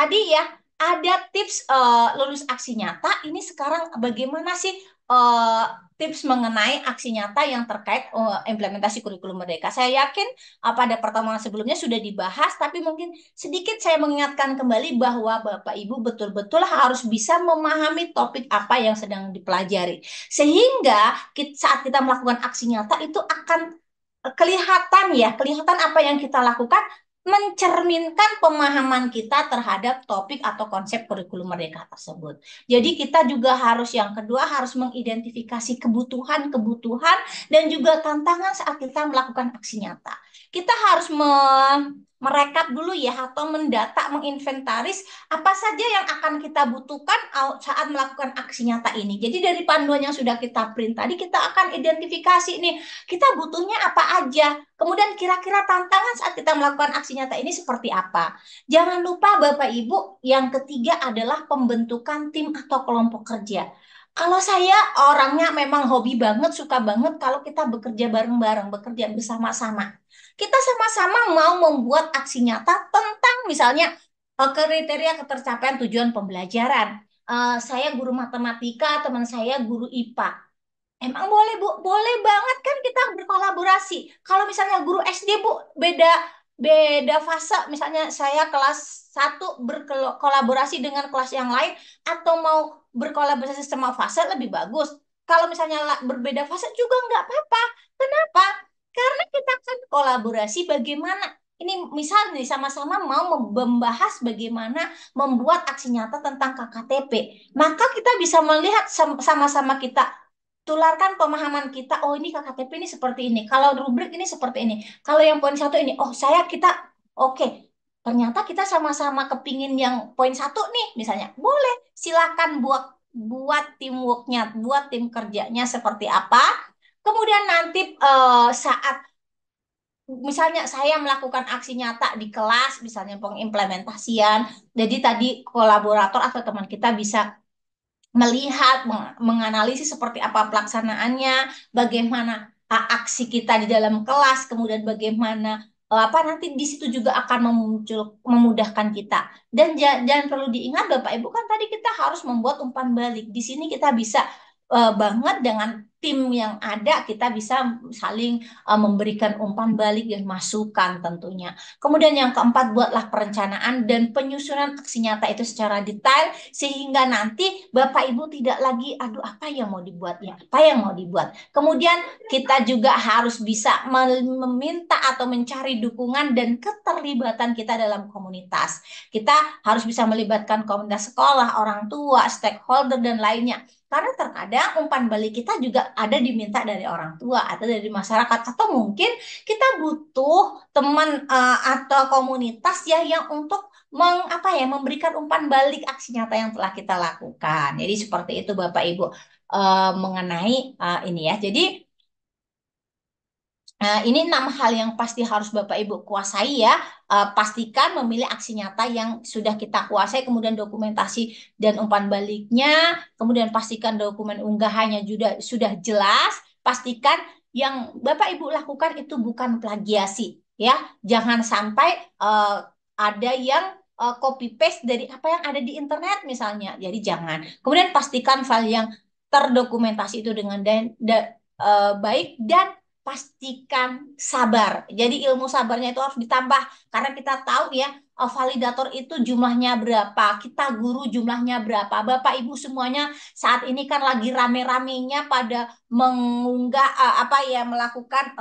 tadi ya ada tips lulus aksi nyata. Ini sekarang bagaimana sih tips mengenai aksi nyata yang terkait implementasi kurikulum Merdeka? Saya yakin pada pertemuan sebelumnya sudah dibahas, tapi mungkin sedikit saya mengingatkan kembali bahwa Bapak Ibu betul-betul harus bisa memahami topik apa yang sedang dipelajari. Sehingga saat kita melakukan aksi nyata itu akan kelihatan apa yang kita lakukan mencerminkan pemahaman kita terhadap topik atau konsep kurikulum merdeka tersebut. Jadi kita juga harus yang kedua harus mengidentifikasi kebutuhan-kebutuhan dan juga tantangan saat kita melakukan aksi nyata. Kita harus merekap dulu ya atau mendata, menginventaris apa saja yang akan kita butuhkan saat melakukan aksi nyata ini. Jadi dari panduan yang sudah kita print tadi kita akan identifikasi nih kita butuhnya apa aja. Kemudian kira-kira tantangan saat kita melakukan aksi nyata ini seperti apa. Jangan lupa Bapak Ibu, yang ketiga adalah pembentukan tim atau kelompok kerja. Kalau saya orangnya memang hobi banget, suka banget kalau kita bekerja bareng-bareng, bekerja bersama-sama. Kita sama-sama mau membuat aksi nyata tentang misalnya kriteria ketercapaian tujuan pembelajaran. Saya guru matematika, teman saya guru IPA. Emang boleh Bu, boleh banget kan kita berkolaborasi. Kalau misalnya guru SD Bu, beda beda fase, misalnya saya kelas satu berkolaborasi dengan kelas yang lain atau mau berkolaborasi sama fase lebih bagus. Kalau misalnya berbeda fase juga nggak apa-apa. Kenapa? Karena kita kan kolaborasi bagaimana ini misal nih sama-sama mau membahas bagaimana membuat aksi nyata tentang KKTP. Maka kita bisa melihat sama-sama kita tularkan pemahaman kita, oh ini KKTP ini seperti ini, kalau rubrik ini seperti ini, kalau yang poin satu ini, oh kita, oke, ternyata kita sama-sama kepingin yang poin satu nih, misalnya, boleh, silakan buat buat teamworknya, buat tim kerjanya seperti apa, kemudian nanti saat misalnya saya melakukan aksi nyata di kelas, misalnya pengimplementasian, jadi tadi kolaborator atau teman kita bisa melihat, menganalisis seperti apa pelaksanaannya, bagaimana aksi kita di dalam kelas, kemudian bagaimana apa nanti di situ juga akan memudahkan kita. Dan jangan perlu diingat Bapak Ibu kan tadi kita harus membuat umpan balik. Di sini kita bisa banget dengan tim yang ada kita bisa saling memberikan umpan balik dan masukan tentunya. Kemudian yang keempat, buatlah perencanaan dan penyusunan aksi nyata itu secara detail sehingga nanti Bapak Ibu tidak lagi aduh apa yang mau dibuat ya, apa yang mau dibuat. Kemudian kita juga harus bisa meminta atau mencari dukungan dan keterlibatan kita dalam komunitas. Kita harus bisa melibatkan komunitas sekolah, orang tua, stakeholder dan lainnya. Karena terkadang umpan balik kita juga ada diminta dari orang tua atau dari masyarakat atau mungkin kita butuh teman atau komunitas ya yang untuk memberikan umpan balik aksi nyata yang telah kita lakukan. Jadi seperti itu Bapak Ibu mengenai ini ya. Jadi ini 6 hal yang pasti harus Bapak Ibu kuasai ya. Pastikan memilih aksi nyata yang sudah kita kuasai, kemudian dokumentasi dan umpan baliknya, kemudian pastikan dokumen unggahannya juga sudah jelas. Pastikan yang Bapak Ibu lakukan itu bukan plagiasi ya. Jangan sampai ada yang copy paste dari apa yang ada di internet misalnya. Jadi jangan. Kemudian pastikan file yang terdokumentasi itu dengan baik dan pastikan sabar. Jadi ilmu sabarnya itu harus ditambah karena kita tahu ya validator itu jumlahnya berapa, kita guru jumlahnya berapa. Bapak Ibu semuanya saat ini kan lagi rame-ramenya pada mengunggah apa ya melakukan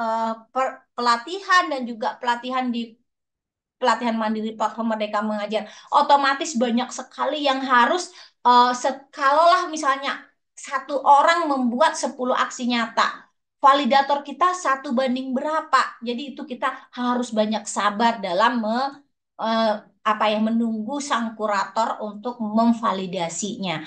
pelatihan dan juga pelatihan di pelatihan mandiri platform Merdeka Mengajar. Otomatis banyak sekali yang harus kalaulah misalnya satu orang membuat 10 aksi nyata validator kita 1 banding berapa. Jadi itu kita harus banyak sabar dalam apa ya menunggu sang kurator untuk memvalidasinya.